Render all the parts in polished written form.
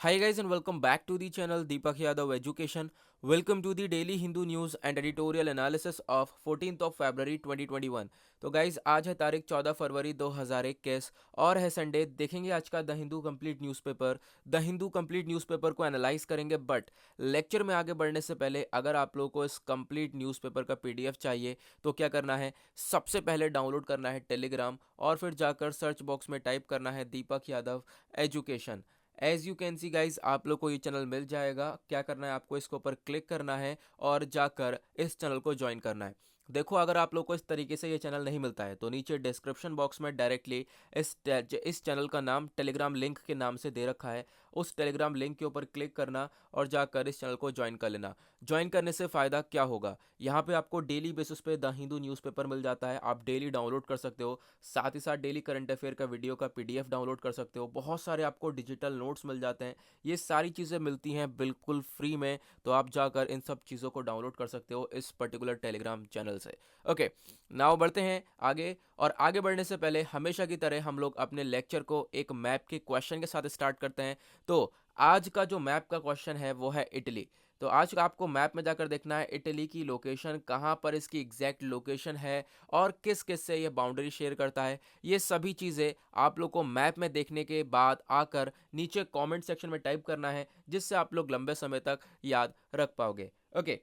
Hi guys and welcome back to the channel Deepak Yadav Education. Welcome to the daily Hindu news and editorial analysis of 14th of February 2021. तो guys आज है तारीख 14 फरवरी 2021 और है Sunday. देखेंगे आज का the Hindu complete newspaper. The Hindu complete newspaper को एनालाइज करेंगे, बट लेक्चर में आगे बढ़ने से पहले अगर आप लोगों को इस कंप्लीट न्यूज़पेपर का पीडीएफ चाहिए तो क्या करना है, सबसे पहले डाउनलोड करना है टेलीग्राम और फिर जाकर सर्च बॉक्स में टाइप करना है Deepak Yadav education. As you can see guys आप लोग को ये चैनल मिल जाएगा। क्या करना है, आपको इसके ऊपर क्लिक करना है और जाकर इस चैनल को ज्वाइन करना है। देखो, अगर आप लोग को इस तरीके से ये चैनल नहीं मिलता है तो नीचे डिस्क्रिप्शन बॉक्स में डायरेक्टली इस चैनल का नाम टेलीग्राम लिंक के नाम से दे रखा है। उस टेलीग्राम लिंक के ऊपर क्लिक करना और जाकर इस चैनल को ज्वाइन कर लेना। ज्वाइन करने से फ़ायदा क्या होगा, यहाँ पे आपको डेली बेसिस पे द हिंदू न्यूज़पेपर मिल जाता है। आप डेली डाउनलोड कर सकते हो, साथ ही साथ डेली करंट अफेयर का वीडियो का पीडीएफ डाउनलोड कर सकते हो। बहुत सारे आपको डिजिटल नोट्स मिल जाते हैं। ये सारी चीज़ें मिलती हैं बिल्कुल फ्री में, तो आप जाकर इन सब चीज़ों को डाउनलोड कर सकते हो इस पर्टिकुलर टेलीग्राम चैनल से। ओके, नाउ बढ़ते हैं आगे। और आगे बढ़ने से पहले हमेशा की तरह हम लोग अपने लेक्चर को एक मैप के क्वेश्चन के साथ स्टार्ट करते हैं। तो आज का जो मैप का क्वेश्चन है वो है इटली। तो आज का आपको मैप में जाकर देखना है इटली की लोकेशन, कहाँ पर इसकी एग्जैक्ट लोकेशन है और किस किस से ये बाउंड्री शेयर करता है। ये सभी चीज़ें आप लोग को मैप में देखने के बाद आकर नीचे कमेंट सेक्शन में टाइप करना है, जिससे आप लोग लंबे समय तक याद रख पाओगे। ओके,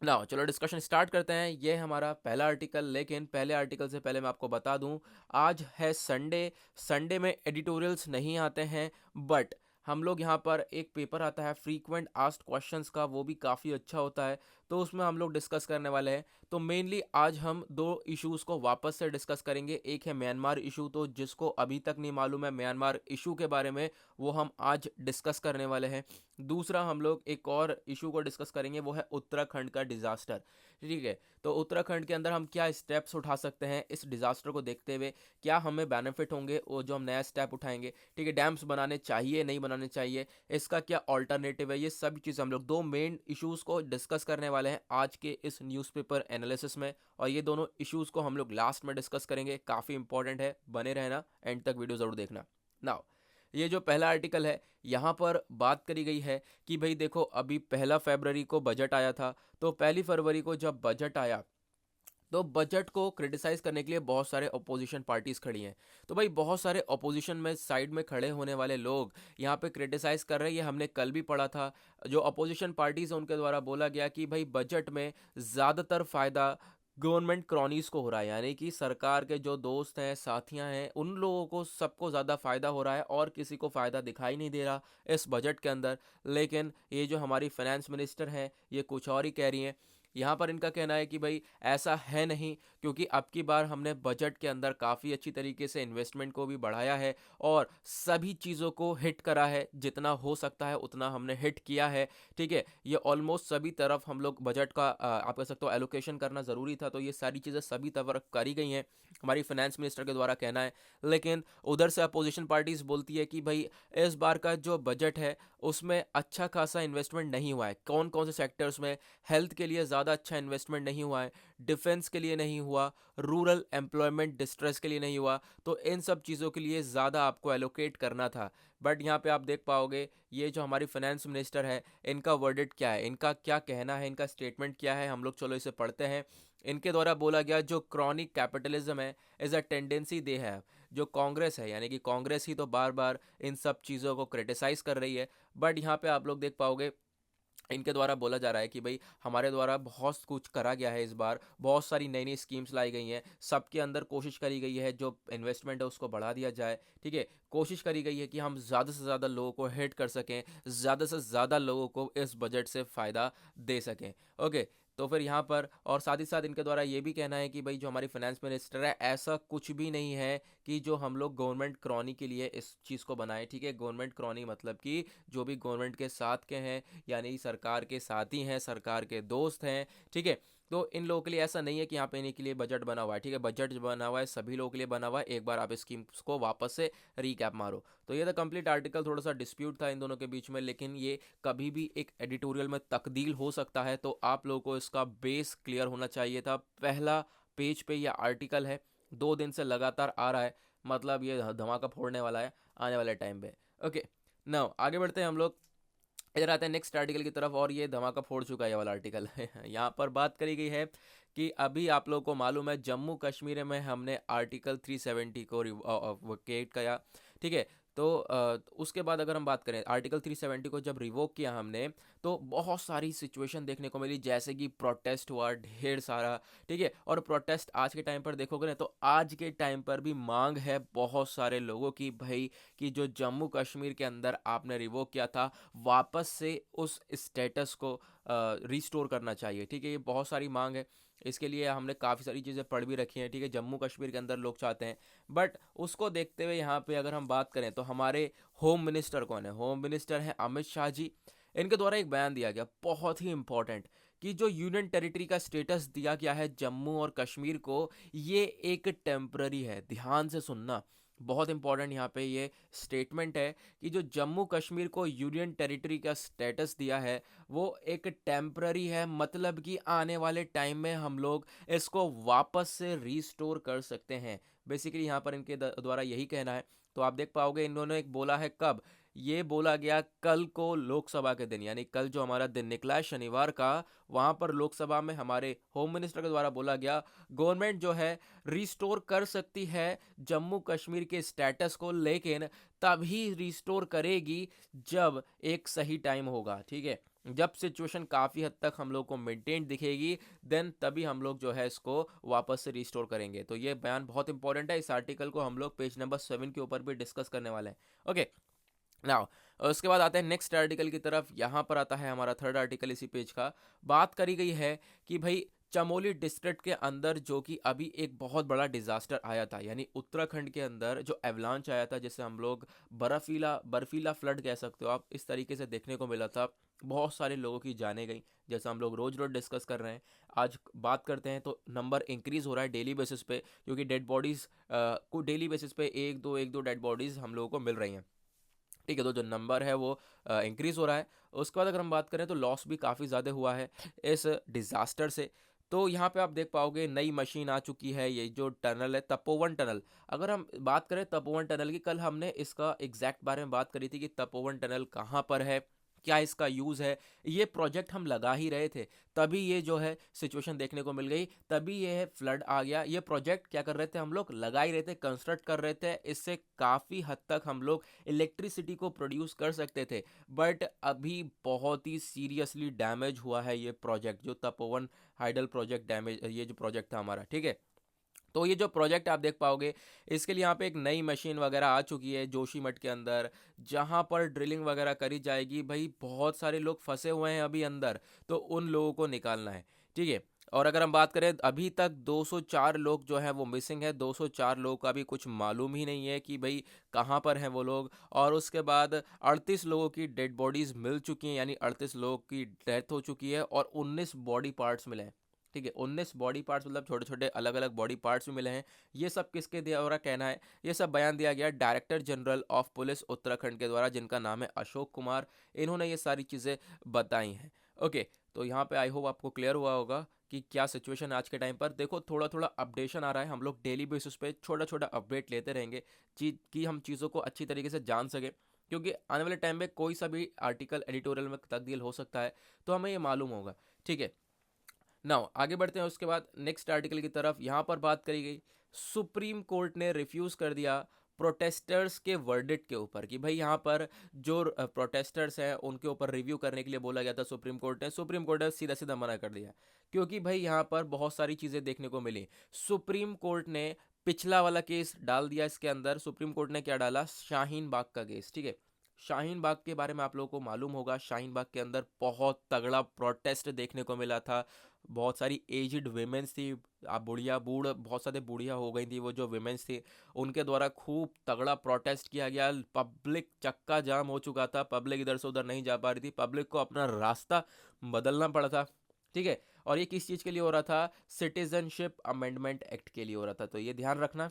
नाउ चलो डिस्कशन स्टार्ट करते हैं। ये हमारा पहला आर्टिकल, लेकिन पहले आर्टिकल से पहले मैं आपको बता दूं, आज है संडे। संडे में एडिटोरियल्स नहीं आते हैं, बट हम लोग यहाँ पर एक पेपर आता है फ्रीक्वेंट आस्क्ड क्वेश्चंस का, वो भी काफ़ी अच्छा होता है, तो उसमें हम लोग डिस्कस करने वाले हैं। तो मेनली आज हम दो इश्यूज़ को वापस से डिस्कस करेंगे। एक है म्यांमार इशू, तो जिसको अभी तक नहीं मालूम है म्यांमार इशू के बारे में, वो हम आज डिस्कस करने वाले हैं। दूसरा हम लोग एक और इशू को डिस्कस करेंगे, वो है उत्तराखंड का डिज़ास्टर। ठीक है, तो उत्तराखंड के अंदर हम क्या स्टेप्स उठा सकते हैं इस डिज़ास्टर को देखते हुए, क्या हमें बेनिफिट होंगे वो जो हम नया स्टेप उठाएंगे। ठीक है, डैम्स बनाने चाहिए नहीं बनाने चाहिए, इसका क्या ऑल्टरनेटिव है, ये सब चीज़ हम लोग दो मेन इश्यूज़ को डिस्कस करने वाले हैं आज के इस न्यूज़पेपर एनालिसिस में। और ये दोनों इश्यूज़ को हम लोग लास्ट में डिस्कस करेंगे, काफ़ी इंपॉर्टेंट है, बने रहना, एंड तक वीडियो ज़रूर देखना। नाउ ये जो पहला आर्टिकल है, यहाँ पर बात करी गई है कि भाई देखो, अभी 1 फरवरी को बजट आया था। तो 1 फरवरी को जब बजट आया तो बजट को क्रिटिसाइज करने के लिए बहुत सारे अपोजिशन पार्टीज खड़ी हैं। तो भाई बहुत सारे अपोजिशन में साइड में खड़े होने वाले लोग यहाँ पे क्रिटिसाइज कर रहे हैं। ये हमने कल भी पढ़ा था, जो अपोजिशन पार्टीज हैं उनके द्वारा बोला गया कि भाई बजट में ज़्यादातर फ़ायदा गवर्नमेंट क्रॉनीज को हो रहा है, यानी कि सरकार के जो दोस्त हैं, साथियां हैं, उन लोगों को सबको ज़्यादा फ़ायदा हो रहा है और किसी को फ़ायदा दिखाई नहीं दे रहा इस बजट के अंदर। लेकिन ये जो हमारी फाइनेंस मिनिस्टर हैं, ये कुछ और ही कह रही हैं। यहाँ पर इनका कहना है कि भाई ऐसा है नहीं, क्योंकि अब की बार हमने बजट के अंदर काफ़ी अच्छी तरीके से इन्वेस्टमेंट को भी बढ़ाया है और सभी चीज़ों को हिट करा है, जितना हो सकता है उतना हमने हिट किया है। ठीक है, ये ऑलमोस्ट सभी तरफ हम लोग बजट का आप कह सकते हो एलोकेशन करना ज़रूरी था, तो ये सारी चीज़ें सभी तरफ करी गई हैं, हमारी फाइनेंस मिनिस्टर के द्वारा कहना है। लेकिन उधर से अपोजिशन पार्टीज बोलती है कि भाई इस बार का जो बजट है उसमें अच्छा खासा इन्वेस्टमेंट नहीं हुआ है। कौन कौन से सेक्टर्स में, हेल्थ के लिए ज़्यादा अच्छा इन्वेस्टमेंट नहीं हुआ है, डिफेंस के लिए नहीं हुआ, रूरल एम्प्लॉयमेंट डिस्ट्रेस के लिए नहीं हुआ, तो इन सब चीज़ों के लिए ज़्यादा आपको एलोकेट करना था। बट यहाँ पे आप देख पाओगे ये जो हमारी फाइनेंस मिनिस्टर है, इनका वर्डिट क्या है, इनका क्या कहना है, इनका स्टेटमेंट क्या है, हम लोग चलो इसे पढ़ते हैं। इनके द्वारा बोला गया जो क्रॉनिक कैपिटलिज्म है इज़ अ टेंडेंसी दे है। जो कांग्रेस है, यानी कि कांग्रेस ही तो बार बार इन सब चीज़ों को क्रिटिसाइज़ कर रही है, बट यहाँ पे आप लोग देख पाओगे इनके द्वारा बोला जा रहा है कि भाई हमारे द्वारा बहुत कुछ करा गया है, इस बार बहुत सारी नई नई स्कीम्स लाई गई हैं, सबके अंदर कोशिश करी गई है जो इन्वेस्टमेंट है उसको बढ़ा दिया जाए। ठीक है, कोशिश करी गई है कि हम ज़्यादा से ज़्यादा लोगों को हिट कर सकें, ज़्यादा से ज़्यादा लोगों को इस बजट से फ़ायदा दे सकें। ओके, तो फिर यहाँ पर और साथ ही साथ इनके द्वारा ये भी कहना है कि भाई जो हमारी फाइनेंस मिनिस्टर है, ऐसा कुछ भी नहीं है कि जो हम लोग गवर्नमेंट क्रॉनी के लिए इस चीज़ को बनाए। ठीक है, गवर्नमेंट क्रॉनी मतलब कि जो भी गवर्नमेंट के साथ के हैं, यानी सरकार के साथी हैं, सरकार के दोस्त हैं। ठीक है, तो इन लोगों के लिए ऐसा नहीं है कि यहाँ पे इन्हीं के लिए बजट बना हुआ है। ठीक है, बजट बना हुआ है सभी लोगों के लिए बना हुआ है। एक बार आप स्कीम्स को वापस से रीकैप मारो। तो ये था कंप्लीट आर्टिकल, थोड़ा सा डिस्प्यूट था इन दोनों के बीच में, लेकिन ये कभी भी एक एडिटोरियल में तब्दील हो सकता है, तो आप लोगों को इसका बेस क्लियर होना चाहिए था। पहला पेज पे यह आर्टिकल है, 2 दिन से लगातार आ रहा है, मतलब ये धमाका फोड़ने वाला है आने वाले टाइम पे। ओके, नाउ आगे बढ़ते हैं हम लोग। इधर आते हैं नेक्स्ट आर्टिकल की तरफ, और ये धमाका फोड़ चुका है ये वाला आर्टिकल। यहाँ पर बात करी गई है कि अभी आप लोगों को मालूम है जम्मू कश्मीर में हमने आर्टिकल 370 को वोकेट किया, ठीक है। तो उसके बाद अगर हम बात करें आर्टिकल 370 को जब रिवोक किया हमने, तो बहुत सारी सिचुएशन देखने को मिली, जैसे कि प्रोटेस्ट हुआ ढेर सारा, ठीक है। और प्रोटेस्ट आज के टाइम पर देखोगे ना, तो आज के टाइम पर भी मांग है बहुत सारे लोगों की, भाई कि जो जम्मू कश्मीर के अंदर आपने रिवोक किया था, वापस से उस स्टेटस को रिस्टोर करना चाहिए, ठीक है। ये बहुत सारी मांग है, इसके लिए हमने काफ़ी सारी चीज़ें पढ़ भी रखी हैं, ठीक है। जम्मू कश्मीर के अंदर लोग चाहते हैं, बट उसको देखते हुए यहाँ पे अगर हम बात करें तो हमारे होम मिनिस्टर कौन है? होम मिनिस्टर हैं अमित शाह जी। इनके द्वारा एक बयान दिया गया बहुत ही इंपॉर्टेंट, कि जो यूनियन टेरिटरी का स्टेटस दिया गया है जम्मू और कश्मीर को, ये एक टेम्पररी है। ध्यान से सुनना, बहुत इंपॉर्टेंट यहाँ पे ये स्टेटमेंट है कि जो जम्मू कश्मीर को यूनियन टेरिटरी का स्टेटस दिया है वो एक टेम्पररी है, मतलब कि आने वाले टाइम में हम लोग इसको वापस से रीस्टोर कर सकते हैं। बेसिकली यहाँ पर इनके द्वारा यही कहना है। तो आप देख पाओगे इन्होंने एक बोला है कब, ये बोला गया कल को लोकसभा के दिन, यानी कल जो हमारा दिन निकला है शनिवार का, वहाँ पर लोकसभा में हमारे होम मिनिस्टर के द्वारा बोला गया गवर्नमेंट जो है रिस्टोर कर सकती है जम्मू कश्मीर के स्टेटस को, लेकिन तभी रिस्टोर करेगी जब एक सही टाइम होगा, ठीक है। जब सिचुएशन काफ़ी हद तक हम लोग को मेंटेन दिखेगी, देन तभी हम लोग जो है इसको वापस से रिस्टोर करेंगे। तो ये बयान बहुत इंपॉर्टेंट है, इस आर्टिकल को हम लोग पेज नंबर 7 के ऊपर भी डिस्कस करने वाले हैं। ओके, नाउ उसके बाद आते हैं नेक्स्ट आर्टिकल की तरफ। यहाँ पर आता है हमारा थर्ड आर्टिकल इसी पेज का। बात करी गई है कि भाई चमोली डिस्ट्रिक्ट के अंदर जो कि अभी एक बहुत बड़ा डिजास्टर आया था, यानी उत्तराखंड के अंदर जो एवलांच आया था, जिसे हम लोग बर्फीला बर्फीला फ्लड कह सकते हो आप, इस तरीके से देखने को मिला था। बहुत सारे लोगों की जानें गई, जैसा हम लोग रोज रोज डिस्कस कर रहे हैं। आज बात करते हैं तो नंबर इंक्रीज हो रहा है डेली बेसिस पे, क्योंकि डेड बॉडीज को डेली बेसिस पे एक दो डेड बॉडीज हम लोगों को मिल रही हैं, ठीक है। तो जो नंबर है वो इंक्रीज़ हो रहा है। उसके बाद अगर हम बात करें तो लॉस भी काफ़ी ज़्यादा हुआ है इस डिज़ास्टर से। तो यहाँ पे आप देख पाओगे नई मशीन आ चुकी है, ये जो टनल है तपोवन टनल। अगर हम बात करें तपोवन टनल की, कल हमने इसका एग्जैक्ट बारे में बात करी थी कि तपोवन टनल कहाँ पर है, क्या इसका यूज़ है। ये प्रोजेक्ट हम लगा ही रहे थे, तभी ये जो है सिचुएशन देखने को मिल गई, तभी ये है फ्लड आ गया। ये प्रोजेक्ट क्या कर रहे थे, हम लोग लगा ही रहे थे, कंस्ट्रक्ट कर रहे थे, इससे काफ़ी हद तक हम लोग इलेक्ट्रिसिटी को प्रोड्यूस कर सकते थे। बट अभी बहुत ही सीरियसली डैमेज हुआ है ये प्रोजेक्ट, जो तपोवन हाइडल प्रोजेक्ट डैमेज, ये जो प्रोजेक्ट था हमारा, ठीक है। तो ये जो प्रोजेक्ट आप देख पाओगे, इसके लिए यहाँ पे एक नई मशीन वगैरह आ चुकी है जोशीमठ के अंदर, जहाँ पर ड्रिलिंग वगैरह करी जाएगी। भाई बहुत सारे लोग फंसे हुए हैं अभी अंदर, तो उन लोगों को निकालना है, ठीक है। और अगर हम बात करें, अभी तक 204 लोग जो हैं वो मिसिंग है। 204 लोगों का भी कुछ मालूम ही नहीं है कि भाई कहाँ पर हैं वो लोग। और उसके बाद 38 लोगों की डेड बॉडीज़ मिल चुकी हैं, यानी 38 लोगों की डेथ हो चुकी है, और 19 बॉडी पार्ट्स मिले हैं, ठीक है। 19 बॉडी पार्ट्स मतलब छोटे छोटे अलग अलग बॉडी पार्ट्स भी मिले हैं। ये सब किसके द्वारा कहना है, ये सब बयान दिया गया director general of police Uttarakhand के द्वारा, जिनका नाम है अशोक कुमार। इन्होंने ये सारी चीज़ें बताई हैं। ओके, तो यहाँ पे आई होप आपको क्लियर हुआ होगा कि क्या सिचुएशन आज के टाइम पर। देखो थोड़ा थोड़ा अपडेशन आ रहा है, हम लोग डेली बेसिस पे छोटा छोटा अपडेट लेते रहेंगे, चीज कि हम चीज़ों को अच्छी तरीके से जान सके, क्योंकि आने वाले टाइम में कोई सा भी आर्टिकल एडिटोरियल में तब्दील हो सकता है, तो हमें ये मालूम होगा, ठीक है। नाउ आगे बढ़ते हैं उसके बाद नेक्स्ट आर्टिकल की तरफ। यहाँ पर बात करी गई सुप्रीम कोर्ट ने रिफ्यूज़ कर दिया प्रोटेस्टर्स के वर्डिक्ट के ऊपर, कि भाई यहाँ पर जो प्रोटेस्टर्स हैं उनके ऊपर रिव्यू करने के लिए बोला गया था सुप्रीम कोर्ट ने। सुप्रीम कोर्ट ने सीधा सीधा मना कर दिया, क्योंकि भाई यहाँ पर बहुत सारी चीज़ें देखने को मिली। सुप्रीम कोर्ट ने पिछला वाला केस डाल दिया इसके अंदर। सुप्रीम कोर्ट ने क्या डाला, शाहीन बाग का केस, ठीक है। शाहीन बाग के बारे में आप लोगों को मालूम होगा, शाहीन बाग के अंदर बहुत तगड़ा प्रोटेस्ट देखने को मिला था। बहुत सारी एज्ड वेमेंस थी, आप बुढ़िया बूढ़ बहुत सारे बुढ़िया हो गई थी, वो जो वेमेंस थी उनके द्वारा खूब तगड़ा प्रोटेस्ट किया गया। पब्लिक चक्का जाम हो चुका था, पब्लिक इधर से उधर नहीं जा पा रही थी, पब्लिक को अपना रास्ता बदलना पड़ा था, ठीक है। और ये किस चीज़ के लिए हो रहा था, सिटीजनशिप अमेंडमेंट एक्ट के लिए हो रहा था, तो ये ध्यान रखना।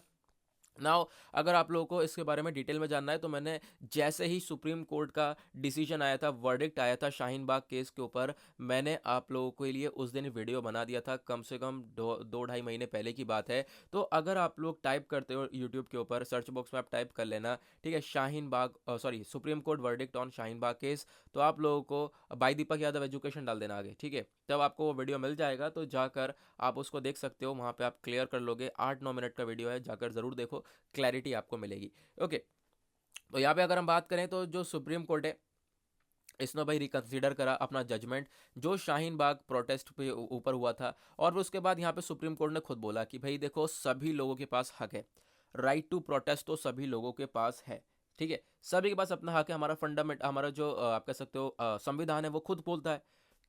नाउ अगर आप लोगों को इसके बारे में डिटेल में जानना है तो मैंने जैसे ही सुप्रीम कोर्ट का डिसीजन आया था, वर्डिक्ट आया था शाहीन बाग केस के ऊपर, मैंने आप लोगों के लिए उस दिन वीडियो बना दिया था। कम से कम दो ढाई महीने पहले की बात है। तो अगर आप लोग टाइप करते हो यूट्यूब के ऊपर, सर्च बॉक्स में आप टाइप कर लेना, ठीक है, Shaheen Bagh, sorry, Supreme Court verdict on Shaheen Bagh case, तो आप लोगों को बाई दीपक यादव एजुकेशन डाल देना आगे, ठीक है, तब आपको वो वीडियो मिल जाएगा। तो जाकर आप उसको देख सकते हो, वहाँ पे आप क्लियर कर लोगे। 8-9 मिनट का वीडियो है, जाकर ज़रूर देखो, क्लैरिटी आपको मिलेगी। ओके, तो यहाँ पे अगर हम बात करें तो जो सुप्रीम कोर्ट है, इसने भाई रिकंसीडर करा अपना जजमेंट जो शाहीन बाग प्रोटेस्ट पे ऊपर हुआ था। और फिर उसके बाद यहाँ पे सुप्रीम कोर्ट ने खुद बोला कि भाई देखो, सभी लोगों के पास हक है, राइट टू प्रोटेस्ट तो सभी लोगों के पास है, ठीक है, सभी के पास अपना हक है। हमारा फंडामेंट, हमारा जो आप कह सकते हो संविधान है, वो खुद बोलता है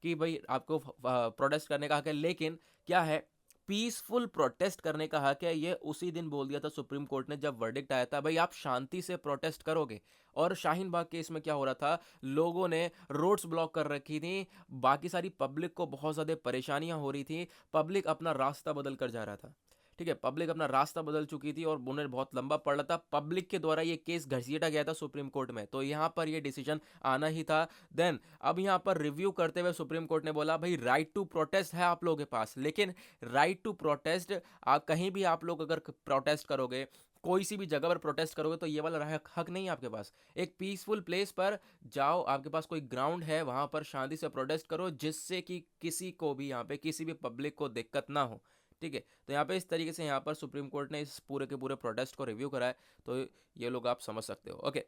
कि भाई आपको प्रोटेस्ट करने का हक है। लेकिन क्या है, पीसफुल प्रोटेस्ट करने का हक है, ये उसी दिन बोल दिया था सुप्रीम कोर्ट ने जब वर्डिक्ट आया था, भाई आप शांति से प्रोटेस्ट करोगे। और शाहीन बाग केस में क्या हो रहा था, लोगों ने रोड्स ब्लॉक कर रखी थी, बाकी सारी पब्लिक को बहुत ज़्यादा परेशानियां हो रही थी, पब्लिक अपना रास्ता बदल कर जा रहा था, ठीक है, पब्लिक अपना रास्ता बदल चुकी थी और उन्हें बहुत लंबा पड़ रहा था। पब्लिक के द्वारा ये केस घसीटा गया था सुप्रीम कोर्ट में, तो यहाँ पर ये डिसीजन आना ही था। देन अब यहाँ पर रिव्यू करते हुए सुप्रीम कोर्ट ने बोला भाई राइट टू प्रोटेस्ट है आप लोगों के पास, लेकिन राइट टू प्रोटेस्ट, कहीं भी आप लोग अगर प्रोटेस्ट करोगे, कोई सी भी जगह पर प्रोटेस्ट करोगे, तो ये वाला हक नहीं है आपके पास। एक पीसफुल प्लेस पर जाओ, आपके पास कोई ग्राउंड है, वहां पर शांति से प्रोटेस्ट करो, जिससे कि किसी को भी, यहाँ पे किसी भी पब्लिक को दिक्कत ना हो, ठीक है। तो यहाँ पे इस तरीके से यहाँ पर सुप्रीम कोर्ट ने इस पूरे के पूरे प्रोटेस्ट को रिव्यू करा है, तो ये लोग आप समझ सकते हो। ओके,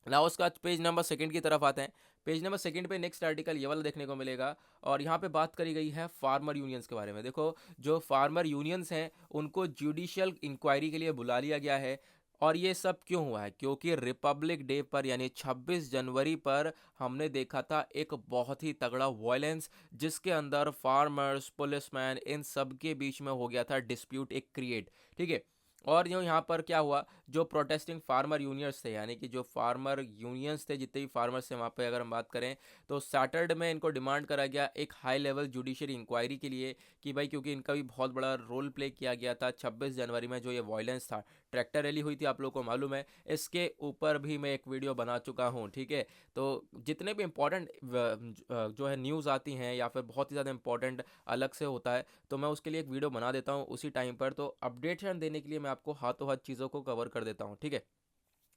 ना उसका पेज नंबर सेकंड की तरफ आते हैं। पेज नंबर सेकंड पे नेक्स्ट आर्टिकल ये वाला देखने को मिलेगा, और यहाँ पे बात करी गई है फार्मर यूनियंस के बारे में। देखो, जो फार्मर यूनियंस हैं उनको जुडिशियल इंक्वायरी के लिए बुला लिया गया है। और ये सब क्यों हुआ है, क्योंकि रिपब्लिक डे पर यानी 26 जनवरी पर हमने देखा था एक बहुत ही तगड़ा वायलेंस, जिसके अंदर फार्मर्स, पुलिसमैन, इन सब के बीच में हो गया था डिस्प्यूट एक क्रिएट, ठीक है। और जो यहाँ पर क्या हुआ, जो प्रोटेस्टिंग फार्मर यूनियंस थे, यानी कि जो फार्मर यूनियंस थे, जितने भी फार्मर्स थे वहाँ पे अगर हम बात करें, तो सैटरडे में इनको डिमांड करा गया एक हाई लेवल जुडिशरी इंक्वायरी के लिए, कि भाई क्योंकि इनका भी बहुत बड़ा रोल प्ले किया गया था 26 जनवरी में जो ये वायलेंस था, ट्रैक्टर रैली हुई थी, आप लोगों को मालूम है, इसके ऊपर भी मैं एक वीडियो बना चुका हूँ, ठीक है। तो जितने भी इंपॉर्टेंट जो है न्यूज़ आती हैं या फिर बहुत ही ज़्यादा इंपॉर्टेंट अलग से होता है, तो मैं उसके लिए एक वीडियो बना देता हूँ उसी टाइम पर। तो अपडेशन देने के लिए मैं आपको हाथों हाथ चीज़ों को कवर कर देता हूँ, ठीक है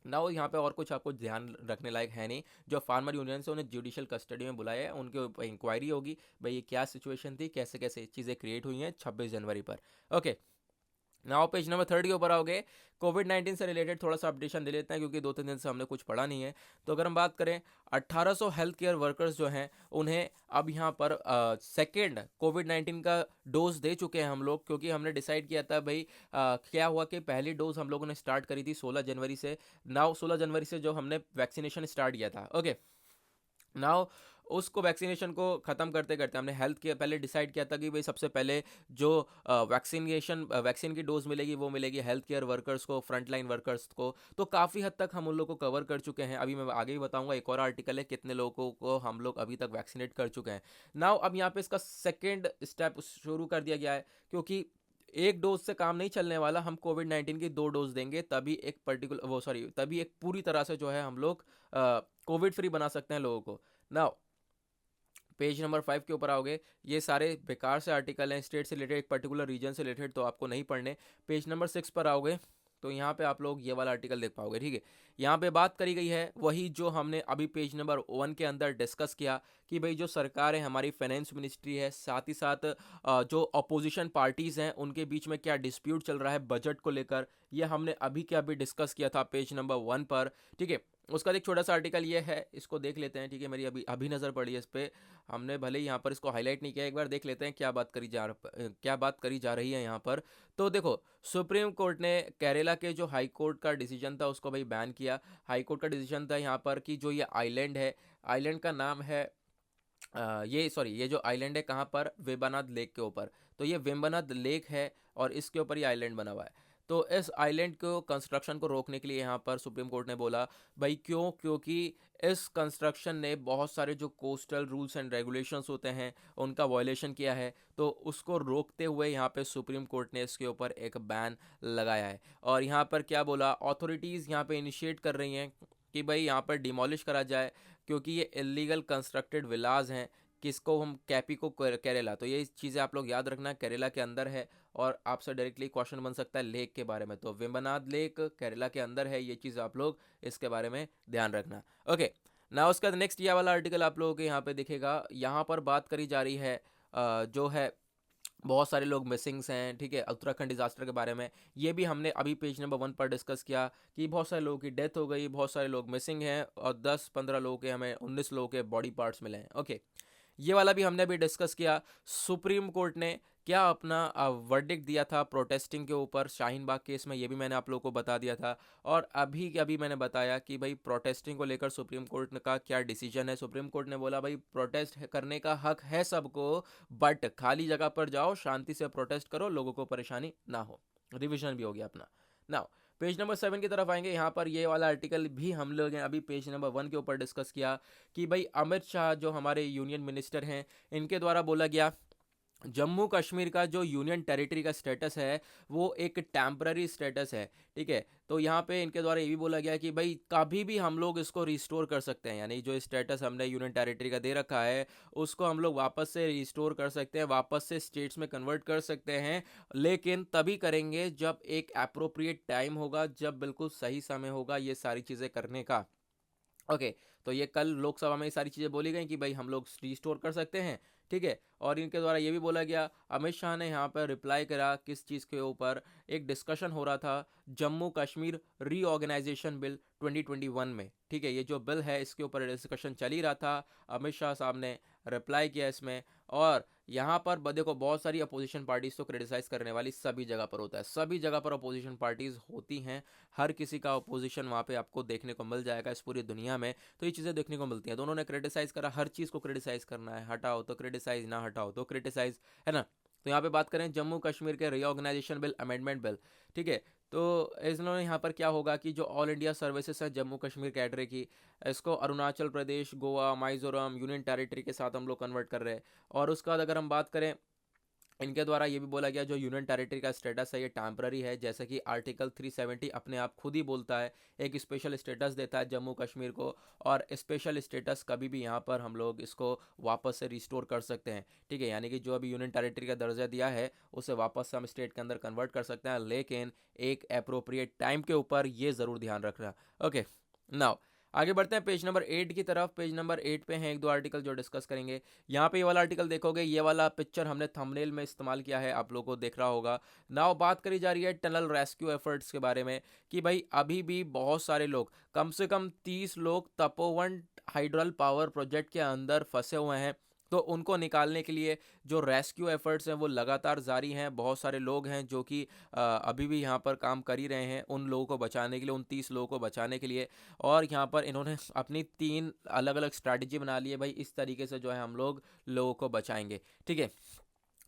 ना। वो यहाँ पे और कुछ आपको ध्यान रखने लायक है नहीं। जो फार्मर यूनियन से उन्हें जुडिशियल कस्टडी में बुलाया है, उनके ऊपर इंक्वायरी होगी, भाई ये क्या सिचुएशन थी, कैसे कैसे चीज़ें क्रिएट हुई हैं 26 जनवरी पर। ओके, नाउ पेज नंबर 30 के ऊपर आओगे, कोविड-19 से रिलेटेड थोड़ा सा अपडेशन दे लेते हैं, क्योंकि 2-3 दिन से हमने कुछ पढ़ा नहीं है। तो अगर हम बात करें, 1800 हेल्थ केयर वर्कर्स जो हैं, उन्हें अब यहाँ पर सेकेंड कोविड-19 का डोज दे चुके हैं हम लोग, क्योंकि हमने डिसाइड किया था भाई, क्या हुआ कि पहली डोज हम लोगों ने स्टार्ट करी थी 16 जनवरी से। नाउ 16 जनवरी से जो हमने वैक्सीनेशन स्टार्ट किया था, ओके, नाउ उसको वैक्सीनेशन को ख़त्म करते करते हमने हेल्थ केयर पहले डिसाइड किया था कि भाई सबसे पहले जो वैक्सीन की डोज मिलेगी वो मिलेगी हेल्थ केयर वर्कर्स को, फ्रंट लाइन वर्कर्स को। तो काफ़ी हद तक हम उन लोगों को कवर कर चुके हैं। अभी मैं आगे ही बताऊंगा, एक और आर्टिकल है कितने लोगों को हम लोग अभी तक वैक्सीनेट कर चुके हैं। नाउ अब यहाँ पे इसका सेकेंड स्टेप शुरू कर दिया गया है, क्योंकि एक डोज से काम नहीं चलने वाला, हम कोविड-19 की 2 डोज देंगे, तभी एक पर्टिकुलर वो सॉरी तभी एक पूरी तरह से जो है हम लोग कोविड फ्री बना सकते हैं लोगों को। नाउ पेज नंबर 5 के ऊपर आओगे, ये सारे बेकार से आर्टिकल हैं, स्टेट से रिलेटेड, एक पर्टिकुलर रीजन से रिलेटेड, तो आपको नहीं पढ़ने। पेज नंबर 6 पर आओगे तो यहाँ पे आप लोग ये वाला आर्टिकल देख पाओगे, ठीक है। यहाँ पे बात करी गई है वही जो हमने अभी पेज नंबर 1 के अंदर डिस्कस किया, कि भाई जो सरकार है, हमारी फाइनेंस मिनिस्ट्री है, साथ ही साथ जो अपोजिशन पार्टीज़ हैं उनके बीच में क्या डिस्प्यूट चल रहा है बजट को लेकर, ये हमने अभी के अभी डिस्कस किया था पेज नंबर 1 पर, ठीक है। उसका एक छोटा सा आर्टिकल ये है, इसको देख लेते हैं, ठीक है, मेरी अभी अभी नज़र पड़ी है इस पर, हमने भले ही यहाँ पर इसको हाईलाइट नहीं किया, एक बार देख लेते हैं क्या बात करी जा रही है यहाँ पर। तो देखो, सुप्रीम कोर्ट ने केरला के जो हाई कोर्ट का डिसीजन था उसको भाई बैन किया। हाई कोर्ट का डिसीजन था यहाँ पर कि जो ये आइलैंड है, आइलैंड का नाम है ये जो आइलैंड है कहाँ पर, वेम्बनाड लेक के ऊपर, तो ये वेम्बनाड लेक है और इसके ऊपर ये आइलैंड बना हुआ है। तो इस आइलैंड को कंस्ट्रक्शन को रोकने के लिए यहाँ पर सुप्रीम कोर्ट ने बोला भाई क्यों, क्योंकि इस कंस्ट्रक्शन ने बहुत सारे जो कोस्टल रूल्स एंड रेगुलेशंस होते हैं उनका वायलेशन किया है, तो उसको रोकते हुए यहाँ पे सुप्रीम कोर्ट ने इसके ऊपर एक बैन लगाया है। और यहाँ पर क्या बोला, अथॉरिटीज़ यहाँ पे इनिशिएट कर रही हैं कि भाई यहाँ पर डिमोलिश करा जाए, क्योंकि ये इलीगल कंस्ट्रक्टेड विलाज हैं। किसको हम, कैपिको केरला, तो ये चीज़ें आप लोग याद रखना, केरला के अंदर है। और आपसे डायरेक्टली क्वेश्चन बन सकता है लेक के बारे में, तो वेम्बनाड लेक केरला के अंदर है, ये चीज़ आप लोग इसके बारे में ध्यान रखना। ओके, ना उसका नेक्स्ट ये वाला आर्टिकल आप लोगों के यहाँ पे दिखेगा। यहाँ पर बात करी जा रही है जो है बहुत सारे लोग मिसिंग्स हैं, ठीक है, उत्तराखंड डिजास्टर के बारे में। ये भी हमने अभी पेज नंबर 1 पर डिस्कस किया कि बहुत सारे लोगों की डेथ हो गई, बहुत सारे लोग मिसिंग हैं, और 10-15 लोगों के, हमें 19 लोगों के बॉडी पार्ट्स मिले हैं। ओके, ये वाला भी हमने अभी डिस्कस किया। सुप्रीम कोर्ट ने क्या अपना वर्डिक्ट दिया था प्रोटेस्टिंग के ऊपर शाहीन बाग केस में, ये भी मैंने आप लोगों को बता दिया था। और अभी मैंने बताया कि भाई प्रोटेस्टिंग को लेकर सुप्रीम कोर्ट का क्या डिसीजन है। सुप्रीम कोर्ट ने बोला भाई प्रोटेस्ट करने का हक है सबको, बट खाली जगह पर जाओ, शांति से प्रोटेस्ट करो, लोगों को परेशानी ना हो। रिविजन भी हो गया अपना। नाउ पेज नंबर 7 की तरफ आएंगे। यहाँ पर ये वाला आर्टिकल भी हम लोग हैं अभी पेज नंबर 1 के ऊपर डिस्कस किया कि भाई अमित शाह जो हमारे यूनियन मिनिस्टर हैं, इनके द्वारा बोला गया जम्मू कश्मीर का जो यूनियन टेरिटरी का स्टेटस है वो एक टेम्पररी स्टेटस है, ठीक है। तो यहाँ पे इनके द्वारा ये भी बोला गया कि भाई कभी भी हम लोग इसको रिस्टोर कर सकते हैं, यानी जो स्टेटस हमने यूनियन टेरिटरी का दे रखा है उसको हम लोग वापस से रिस्टोर कर सकते हैं, वापस से स्टेट्स में कन्वर्ट कर सकते हैं, लेकिन तभी करेंगे जब एक अप्रोप्रिएट टाइम होगा, जब बिल्कुल सही समय होगा ये सारी चीज़ें करने का। ओके, तो ये कल लोकसभा में ये सारी चीज़ें बोली गई कि भाई हम लोग रिस्टोर कर सकते हैं, ठीक है। और इनके द्वारा ये भी बोला गया, अमित शाह ने यहाँ पर रिप्लाई करा किस चीज़ के ऊपर, एक डिस्कशन हो रहा था जम्मू कश्मीर रीऑर्गेनाइजेशन बिल 2021 में, ठीक है। ये जो बिल है इसके ऊपर डिस्कशन चल ही रहा था, अमित शाह साहब ने रिप्लाई किया इसमें। और यहाँ पर देखो बहुत सारी अपोजिशन पार्टीज तो क्रिटिसाइज करने वाली सभी जगह पर होता है, सभी जगह पर अपोजिशन पार्टीज होती हैं, हर किसी का अपोजिशन वहाँ पे आपको देखने को मिल जाएगा इस पूरी दुनिया में, तो ये चीज़ें देखने को मिलती हैं। दोनों ने क्रिटिसाइज करा, हर चीज़ को क्रिटिसाइज करना है, हटाओ तो क्रिटिसाइज, ना हटाओ तो क्रिटिसाइज, है ना। तो यहाँ पे बात करें जम्मू कश्मीर के रीऑर्गेनाइजेशन बिल अमेंडमेंट बिल, ठीक है। तो इन्होंने यहाँ पर क्या होगा कि जो ऑल इंडिया सर्विसेज है जम्मू कश्मीर कैडरे की, इसको अरुणाचल प्रदेश, गोवा, मिजोरम यूनियन टेरिटरी के साथ हम लोग कन्वर्ट कर रहे हैं। और उसके बाद अगर हम बात करें, इनके द्वारा ये भी बोला गया जो यूनियन टेरिटरी का स्टेटस है ये टेम्पररी है, जैसे कि आर्टिकल 370 अपने आप खुद ही बोलता है, एक स्पेशल स्टेटस देता है जम्मू कश्मीर को, और स्पेशल स्टेटस कभी भी यहाँ पर हम लोग इसको वापस से रिस्टोर कर सकते हैं, ठीक है। यानी कि जो अभी यूनियन टेरिटरी का दर्जा दिया है उसे वापस से हम स्टेट के अंदर कन्वर्ट कर सकते हैं, लेकिन एक अप्रोप्रिएट टाइम के ऊपर, ये ज़रूर ध्यान रखना। ओके, नाउ आगे बढ़ते हैं पेज नंबर 8 की तरफ। पेज नंबर 8 पे हैं एक दो आर्टिकल जो डिस्कस करेंगे। यहाँ पे ये वाला आर्टिकल देखोगे, ये वाला पिक्चर हमने थंबनेल में इस्तेमाल किया है, आप लोगों को देख रहा होगा। नाउ बात करी जा रही है टनल रेस्क्यू एफर्ट्स के बारे में कि भाई अभी भी बहुत सारे लोग, कम से कम 30 लोग तपोवन हाइड्रल पावर प्रोजेक्ट के अंदर फंसे हुए हैं, तो उनको निकालने के लिए जो रेस्क्यू एफर्ट्स हैं वो लगातार जारी हैं। बहुत सारे लोग हैं जो कि अभी भी यहाँ पर काम कर ही रहे हैं उन लोगों को बचाने के लिए, उन 30 लोगों को बचाने के लिए। और यहाँ पर इन्होंने अपनी 3 अलग अलग स्ट्रैटेजी बना ली है, भाई इस तरीके से जो है हम लोग लोगों को बचाएंगे, ठीक है।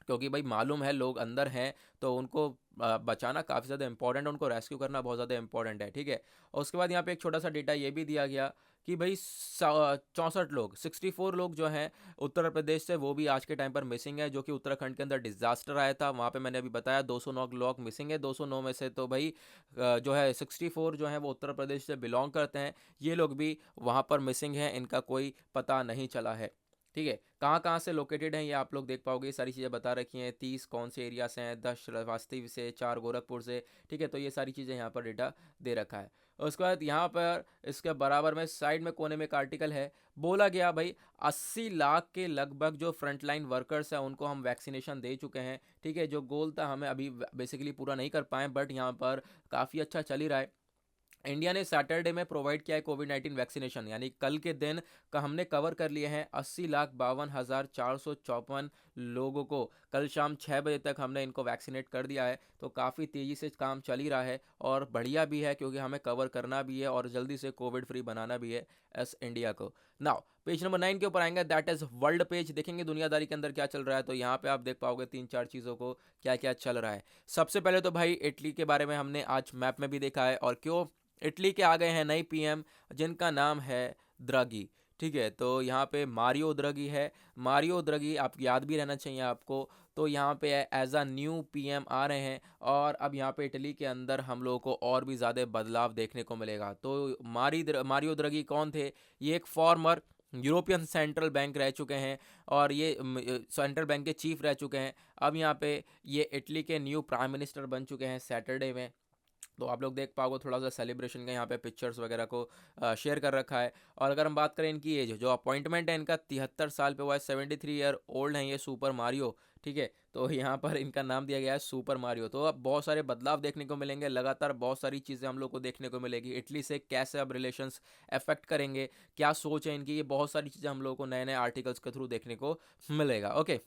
क्योंकि भाई मालूम है लोग अंदर हैं, तो उनको बचाना काफ़ी ज़्यादा इंपॉर्टेंट है, उनको रेस्क्यू करना बहुत ज़्यादा इंपॉर्टेंट है, ठीक है। और उसके बाद यहाँ पे एक छोटा सा डेटा ये भी दिया गया कि भाई 64 लोग, 64 लोग जो हैं उत्तर प्रदेश से, वो भी आज के टाइम पर मिसिंग है, जो कि उत्तराखंड के अंदर डिजास्टर आया था वहाँ पे मैंने अभी बताया 209 लोग मिसिंग है। 209 में से तो भाई जो है 64 जो है वो उत्तर प्रदेश से बिलोंग करते हैं, ये लोग भी वहाँ पर मिसिंग हैं, इनका कोई पता नहीं चला है, ठीक है। कहाँ कहाँ से लोकेटेड हैं ये आप लोग देख पाओगे, ये सारी चीज़ें बता रखी हैं। 30 कौन से एरिया से हैं, 10 श्रावस्ती से, 4 गोरखपुर से, ठीक है। तो ये सारी चीज़ें यहाँ पर डेटा दे रखा है। और उसके बाद यहाँ पर इसके बराबर में साइड में कोने में एक आर्टिकल है, बोला गया भाई 80 लाख के लगभग जो फ्रंटलाइन वर्कर्स हैं उनको हम वैक्सीनेशन दे चुके हैं, ठीक है। जो गोल था हमें अभी बेसिकली पूरा नहीं कर पाए, बट यहाँ पर काफ़ी अच्छा चल ही रहा है। इंडिया ने सैटरडे में प्रोवाइड किया है कोविड-19 वैक्सीनेशन, यानी कल के दिन का हमने कवर कर लिए हैं 80,52,454 लोगों को। कल शाम 6 बजे तक हमने इनको वैक्सीनेट कर दिया है, तो काफ़ी तेज़ी से काम चल ही रहा है और बढ़िया भी है, क्योंकि हमें कवर करना भी है और जल्दी से कोविड फ्री बनाना भी है एस इंडिया को। नाउ पेज नंबर 9 के ऊपर आएंगे, दैट इज वर्ल्ड पेज। देखेंगे दुनियादारी के अंदर क्या चल रहा है, तो यहाँ पे आप देख पाओगे 3-4 चीज़ों को क्या क्या चल रहा है। सबसे पहले तो भाई इटली के बारे में हमने आज मैप में भी देखा है, और क्यों इटली के आ गए हैं नई पीएम जिनका नाम है द्रागी। ठीक है, तो यहाँ पे मारियो द्रागी है। मारियो द्रागी आप याद भी रहना चाहिए आपको। तो यहाँ पे एज अ न्यू पीएम आ रहे हैं, और अब यहाँ पे इटली के अंदर हम लोगों को और भी ज़्यादा बदलाव देखने को मिलेगा। तो मारियो द्रागी कौन थे? ये एक फॉर्मर यूरोपियन सेंट्रल बैंक रह चुके हैं, और ये सेंट्रल बैंक के चीफ रह चुके हैं। अब यहाँ पे ये इटली के न्यू प्राइम मिनिस्टर बन चुके हैं सैटरडे में। तो आप लोग देख पाओगे थोड़ा सा सेलिब्रेशन का यहाँ पे पिक्चर्स वगैरह को शेयर कर रखा है। और अगर हम बात करें इनकी एज, जो अपॉइंटमेंट है इनका 73 साल पे हुआ है, 73 ईयर ओल्ड हैं ये सुपर मारियो। ठीक है, तो यहाँ पर इनका नाम दिया गया है सुपर मारियो। तो अब बहुत सारे बदलाव देखने को मिलेंगे, लगातार बहुत सारी चीज़ें हम लोग को देखने को मिलेगी। इटली से कैसे अब रिलेशंस अफेक्ट करेंगे, क्या सोच है इनकी, ये बहुत सारी चीज़ें हम लोग को नए नए आर्टिकल्स के थ्रू देखने को मिलेगा। ओके,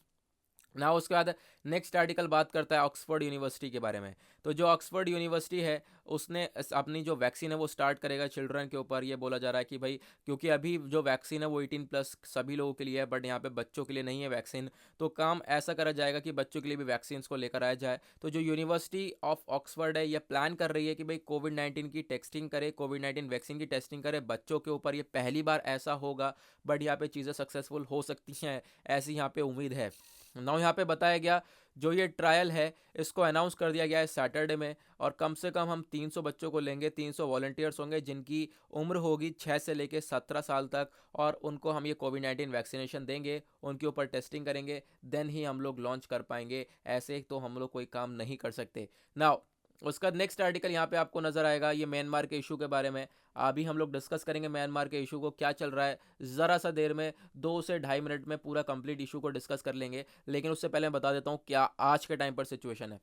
ना उसके बाद नेक्स्ट आर्टिकल बात करता है ऑक्सफोर्ड यूनिवर्सिटी के बारे में। तो जो ऑक्सफोर्ड यूनिवर्सिटी है उसने अपनी जो वैक्सीन है वो स्टार्ट करेगा चिल्ड्रन के ऊपर। ये बोला जा रहा है कि भाई क्योंकि अभी जो वैक्सीन है वो 18+ सभी लोगों के लिए है, बट यहाँ पे बच्चों के लिए नहीं है वैक्सीन। तो काम ऐसा करा जाएगा कि बच्चों के लिए भी वैक्सीन को लेकर आया जाए। तो जो यूनिवर्सिटी ऑफ ऑक्सफोर्ड है ये प्लान कर रही है कि भाई कोविड-19 की टेस्टिंग करे, कोविड-19 वैक्सीन की टेस्टिंग करे बच्चों के ऊपर। ये पहली बार ऐसा होगा, बट यहाँ पे चीज़ें सक्सेसफुल हो सकती हैं, ऐसी यहाँ पे उम्मीद है। नाउ यहाँ पे बताया गया जो ये ट्रायल है इसको अनाउंस कर दिया गया है सैटरडे में, और कम से कम हम 300 बच्चों को लेंगे, 300 वॉलंटियर्स होंगे जिनकी उम्र होगी 6 से लेकर 17 साल तक, और उनको हम ये कोविड-19 वैक्सीनेशन देंगे, उनके ऊपर टेस्टिंग करेंगे, देन ही हम लोग लॉन्च कर पाएंगे। ऐसे तो हम लोग कोई काम नहीं कर सकते। नाउ उसका नेक्स्ट आर्टिकल यहाँ पे आपको नजर आएगा, ये म्यांमार के इशू के बारे में। अभी हम लोग डिस्कस करेंगे म्यांमार के इशू को, क्या चल रहा है, ज़रा सा देर में 2 से ढाई मिनट में पूरा कंप्लीट इशू को डिस्कस कर लेंगे। लेकिन उससे पहले मैं बता देता हूँ क्या आज के टाइम पर सिचुएशन है।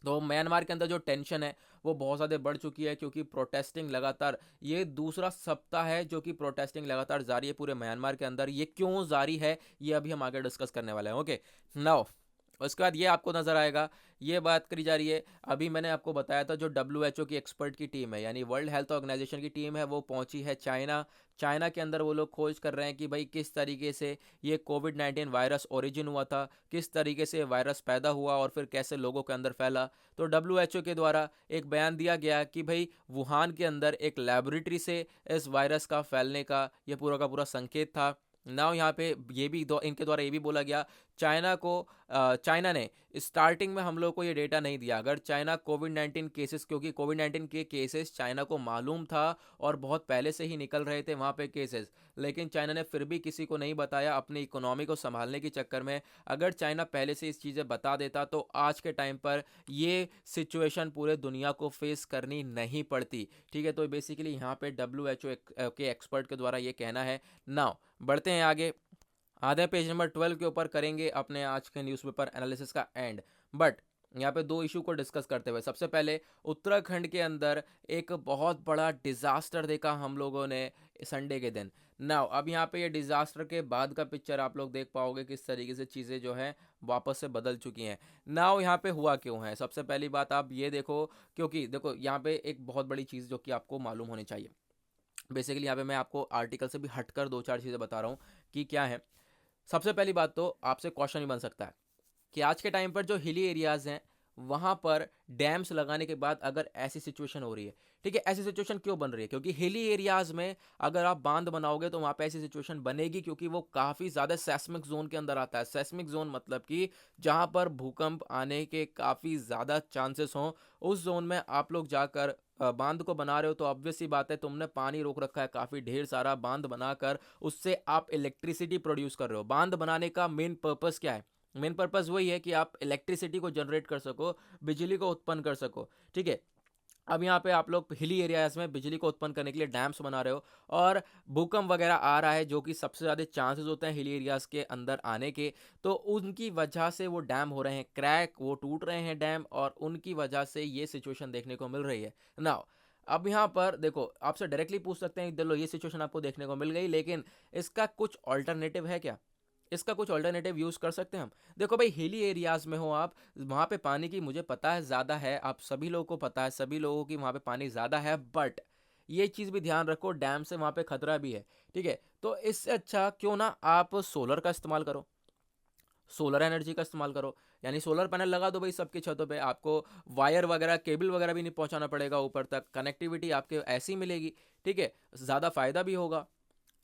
तो म्यांमार के अंदर जो टेंशन है वो बहुत ज़्यादा बढ़ चुकी है, क्योंकि प्रोटेस्टिंग लगातार, ये दूसरा सप्ताह है जो कि प्रोटेस्टिंग लगातार जारी है पूरे म्यांमार के अंदर। ये क्यों जारी है ये अभी हम आगे डिस्कस करने वाले हैं। ओके, नाउ उसके बाद ये आपको नज़र आएगा, ये बात करी जा रही है। अभी मैंने आपको बताया था जो WHO की एक्सपर्ट की टीम है, यानी वर्ल्ड हेल्थ ऑर्गेनाइजेशन की टीम है, वो पहुंची है चाइना। चाइना के अंदर वो लोग खोज कर रहे हैं कि भाई किस तरीके से ये कोविड-19 वायरस ओरिजिन हुआ था, किस तरीके से वायरस पैदा हुआ और फिर कैसे लोगों के अंदर फैला। तो WHO के द्वारा एक बयान दिया गया कि भाई वुहान के अंदर एक लेबोरेटरी से इस वायरस का फैलने का ये पूरा का पूरा संकेत था। नाउ यहाँ पे ये भी दो इनके द्वारा ये भी बोला गया, चाइना ने स्टार्टिंग में हम लोग को ये डेटा नहीं दिया। अगर चाइना कोविड-19 केसेस, क्योंकि कोविड-19 के केसेस चाइना को मालूम था और बहुत पहले से ही निकल रहे थे वहाँ पे केसेस, लेकिन चाइना ने फिर भी किसी को नहीं बताया अपनी इकोनॉमी को संभालने के चक्कर में। अगर चाइना पहले से इस चीज़ें बता देता तो आज के टाइम पर ये सिचुएशन पूरे दुनिया को फेस करनी नहीं पड़ती। ठीक है, तो बेसिकली यहाँ पे WHO के एक्सपर्ट के द्वारा ये कहना है। नाउ बढ़ते हैं आगे, आधे पेज नंबर 12 के ऊपर करेंगे अपने आज के न्यूज़पेपर एनालिसिस का एंड। बट यहाँ पे दो इशू को डिस्कस करते हुए, सबसे पहले उत्तराखंड के अंदर एक बहुत बड़ा डिज़ास्टर देखा हम लोगों ने संडे के दिन। नाउ अब यहाँ पे ये डिज़ास्टर के बाद का पिक्चर आप लोग देख पाओगे किस तरीके से चीज़ें जो हैं वापस से बदल चुकी हैं। नाउ यहाँ पे हुआ क्यों है, सबसे पहली बात आप ये देखो, क्योंकि देखो यहाँ पे एक बहुत बड़ी चीज़ जो कि आपको मालूम होनी चाहिए। बेसिकली यहाँ पे मैं आपको आर्टिकल से भी हटकर 2-4 चीज़ें बता रहा हूँ कि क्या है। सबसे पहली बात तो आपसे क्वेश्चन ही बन सकता है कि आज के टाइम पर जो हिली एरियाज हैं वहाँ पर डैम्स लगाने के बाद अगर ऐसी सिचुएशन हो रही है, ठीक है, ऐसी सिचुएशन क्यों बन रही है? क्योंकि हिली एरियाज में अगर आप बांध बनाओगे तो वहाँ पे ऐसी सिचुएशन बनेगी, क्योंकि वो काफ़ी ज़्यादा सेस्मिक जोन के अंदर आता है। सेस्मिक जोन मतलब कि जहाँ पर भूकंप आने के काफ़ी ज़्यादा चांसेस हों, उस जोन में आप लोग जाकर बांध को बना रहे हो, तो ऑब्वियस सी बात है तुमने पानी रोक रखा है काफ़ी ढेर सारा, बांध बनाकर उससे आप इलेक्ट्रिसिटी प्रोड्यूस कर रहे हो। बांध बनाने का मेन पर्पस क्या है? मेन पर्पस वही है कि आप इलेक्ट्रिसिटी को जनरेट कर सको, बिजली को उत्पन्न कर सको। ठीक है, अब यहाँ पे आप लोग हिली एरियाज में बिजली को उत्पन्न करने के लिए डैम्स बना रहे हो, और भूकंप वगैरह आ रहा है जो कि सबसे ज़्यादा चांसेस होते हैं हिली एरियाज के अंदर आने के, तो उनकी वजह से वो डैम हो रहे हैं क्रैक, वो टूट रहे हैं डैम, और उनकी वजह से ये सिचुएशन देखने को मिल रही है। नाउ अब यहाँ पर देखो, आपसे डायरेक्टली पूछ सकते हैं चलो ये सिचुएशन आपको देखने को मिल गई, लेकिन इसका कुछ ऑल्टरनेटिव है क्या? इसका कुछ ऑल्टरनेटिव यूज़ कर सकते हैं हम। देखो भाई, हिली एरियाज़ में हो आप, वहाँ पे पानी की मुझे पता है ज़्यादा है, आप सभी लोगों को पता है, सभी लोगों की वहाँ पे पानी ज़्यादा है, बट ये चीज़ भी ध्यान रखो, डैम से वहाँ पे खतरा भी है, ठीक है। तो इससे अच्छा क्यों ना आप सोलर का इस्तेमाल करो, सोलर एनर्जी का इस्तेमाल करो। यानी सोलर पैनल लगा दो भाई सबकी छतों पे, आपको वायर वगैरह केबल वगैरह भी नहीं पहुंचाना पड़ेगा ऊपर तक, कनेक्टिविटी आपके ऐसी मिलेगी, ठीक है। ज़्यादा फायदा भी होगा,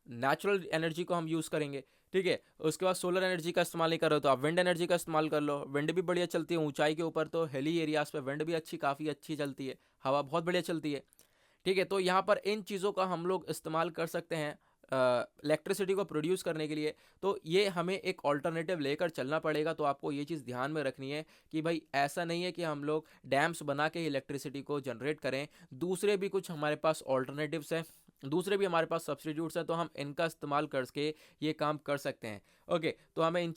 नेचुरल एनर्जी को हम यूज़ करेंगे, ठीक है। उसके बाद सोलर एनर्जी का इस्तेमाल नहीं कर रहे हो तो आप विंड एनर्जी का इस्तेमाल कर लो, विंड भी बढ़िया चलती है ऊंचाई के ऊपर, तो हिली एरियाज पे विंड भी अच्छी, काफ़ी अच्छी चलती है, हवा बहुत बढ़िया चलती है, ठीक है। तो यहाँ पर इन चीज़ों का हम लोग इस्तेमाल कर सकते हैं इलेक्ट्रिसिटी को प्रोड्यूस करने के लिए। तो ये हमें एक ऑल्टरनेटिव लेकर चलना पड़ेगा। तो आपको ये चीज़ ध्यान में रखनी है कि भाई ऐसा नहीं है कि हम लोग डैम्स बना के इलेक्ट्रिसिटी को जनरेट करें, दूसरे भी कुछ हमारे पास ऑल्टरनेटिव्स हैं, दूसरे भी हमारे पास सब्सटीट्यूट्स हैं, तो हम इनका इस्तेमाल करके ये काम कर सकते हैं। ओके, तो हमें इन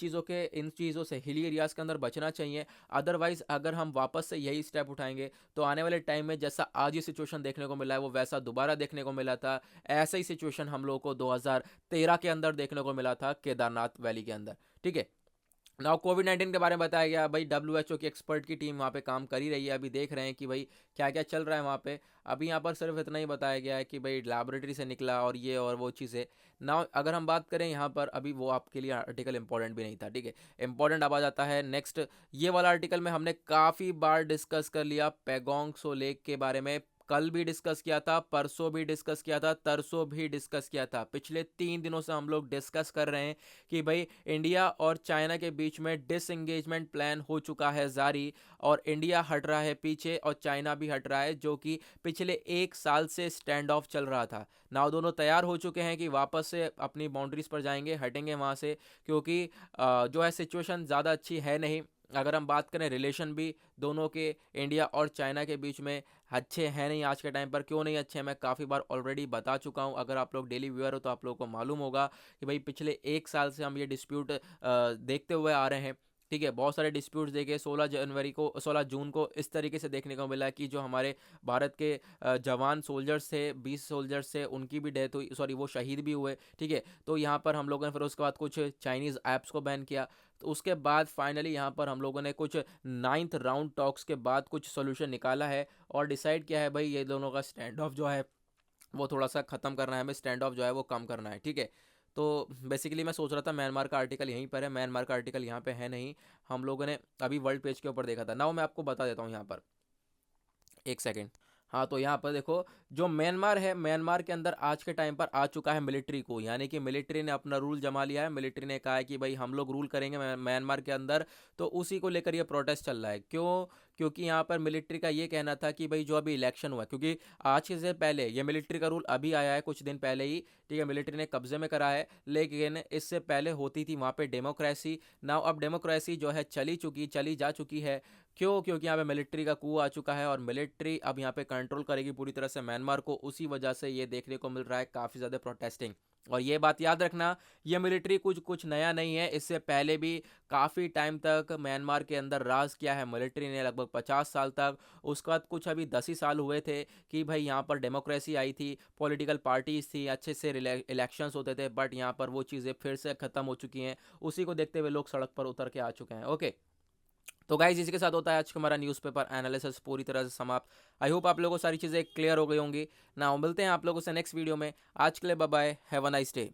चीज़ों से हिली एरियाज़ के अंदर बचना चाहिए। अदरवाइज़ अगर हम वापस से यही स्टेप उठाएंगे तो आने वाले टाइम में जैसा आज ये सिचुएशन देखने को मिला है वो वैसा दोबारा देखने को मिला था। ऐसा ही सिचुएशन हम लोगों को 2013 के अंदर देखने को मिला था केदारनाथ वैली के अंदर, ठीक है। नाउ कोविड-19 के बारे में बताया गया भाई, डब्ल्यूएचओ की एक्सपर्ट की टीम वहाँ पे काम कर ही रही है, अभी देख रहे हैं कि भाई क्या क्या चल रहा है वहाँ पे। अभी यहाँ पर सिर्फ इतना ही बताया गया है कि भाई लैबोरेटरी से निकला और ये और वो चीज़ें। नाउ अगर हम बात करें यहाँ पर, अभी वो आपके लिए आर्टिकल इंपॉर्टेंट भी नहीं था, ठीक है। इंपॉर्टेंट अब आ जाता है नेक्स्ट, ये वाला आर्टिकल में हमने काफ़ी बार डिस्कस कर लिया पैगोंग सो लेक के बारे में, कल भी डिस्कस किया था, परसों भी डिस्कस किया था, तरसों भी डिस्कस किया था। पिछले 3 दिनों से हम लोग डिस्कस कर रहे हैं कि भाई इंडिया और चाइना के बीच में डिसएंगेजमेंट प्लान हो चुका है जारी, और इंडिया हट रहा है पीछे और चाइना भी हट रहा है, जो कि पिछले 1 साल से स्टैंड ऑफ चल रहा था। नाउ दोनों तैयार हो चुके हैं कि वापस से अपनी बाउंड्रीज पर जाएंगे, हटेंगे वहाँ से, क्योंकि जो है सिचुएशन ज़्यादा अच्छी है नहीं। अगर हम बात करें रिलेशन भी दोनों के, इंडिया और चाइना के बीच में अच्छे हैं नहीं आज के टाइम पर। क्यों नहीं अच्छे हैं मैं काफ़ी बार ऑलरेडी बता चुका हूं, अगर आप लोग डेली व्यूअर हो तो आप लोगों को मालूम होगा कि भाई पिछले 1 साल से हम ये डिस्प्यूट देखते हुए आ रहे हैं, ठीक है। बहुत सारे डिस्प्यूट्स देखे, 16 जून को इस तरीके से देखने को मिला कि जो हमारे भारत के जवान सोल्जर्स थे, 20 सोल्जर्स थे, उनकी भी डेथ हुई, सॉरी वो शहीद भी हुए, ठीक है। तो यहाँ पर हम लोगों ने फिर उसके बाद कुछ चाइनीज़ ऐप्स को बैन किया। तो उसके बाद फाइनली यहाँ पर हम लोगों ने कुछ 9th राउंड टॉक्स के बाद कुछ सोल्यूशन निकाला है और डिसाइड किया है भाई ये दोनों का स्टैंड ऑफ जो है वो थोड़ा सा ख़त्म करना है, हमें स्टैंड ऑफ जो है वो कम करना है, ठीक है। तो बेसिकली मैं सोच रहा था म्यांमार का आर्टिकल यहीं पर है, म्यांमार का आर्टिकल यहाँ पे है नहीं, हम लोगों ने अभी वर्ल्ड पेज के ऊपर देखा था। नाउ मैं आपको बता देता हूँ यहाँ पर, एक सेकेंड। हाँ, तो यहाँ पर देखो, जो म्यांमार है, म्यांमार के अंदर आज के टाइम पर आ चुका है मिलिट्री को, यानी कि मिलिट्री ने अपना रूल जमा लिया है। मिलिट्री ने कहा है कि भाई हम लोग रूल करेंगे म्यांमार के अंदर। तो उसी को लेकर ये प्रोटेस्ट चल रहा है। क्यों? क्योंकि यहाँ पर मिलिट्री का ये कहना था कि भाई जो अभी इलेक्शन हुआ है, क्योंकि आज से पहले ये मिलिट्री का रूल अभी आया है कुछ दिन पहले ही, ठीक है, मिलिट्री ने कब्जे में करा है, लेकिन इससे पहले होती थी वहाँ पे डेमोक्रेसी। नाउ अब डेमोक्रेसी जो है चली जा चुकी है। क्यों? क्योंकि यहाँ पे मिलिट्री का कू आ चुका है और मिलिट्री अब यहाँ पे कंट्रोल करेगी पूरी तरह से म्यांमार को। उसी वजह से ये देखने को मिल रहा है काफ़ी ज़्यादा प्रोटेस्टिंग। और ये बात याद रखना, ये मिलिट्री कुछ कुछ नया नहीं है, इससे पहले भी काफ़ी टाइम तक म्यांमार के अंदर राज किया है मिलिट्री ने, लगभग 50 साल तक। उसके बाद कुछ अभी 10 ही साल हुए थे कि भाई यहाँ पर डेमोक्रेसी आई थी, पॉलिटिकल पार्टीज थी, अच्छे से इलेक्शंस होते थे, बट यहाँ पर वो चीज़ें फिर से ख़त्म हो चुकी हैं। उसी को देखते हुए लोग सड़क पर उतर के आ चुके हैं। ओके, तो गाइज इसी के साथ होता है आज का हमारा न्यूज़पेपर एनालिसिस पूरी तरह से समाप्त। आई होप आप लोगों को सारी चीज़ें क्लियर हो गई होंगी ना। मिलते हैं आप लोगों से नेक्स्ट वीडियो में। आज के लिए bye bye, have a nice day.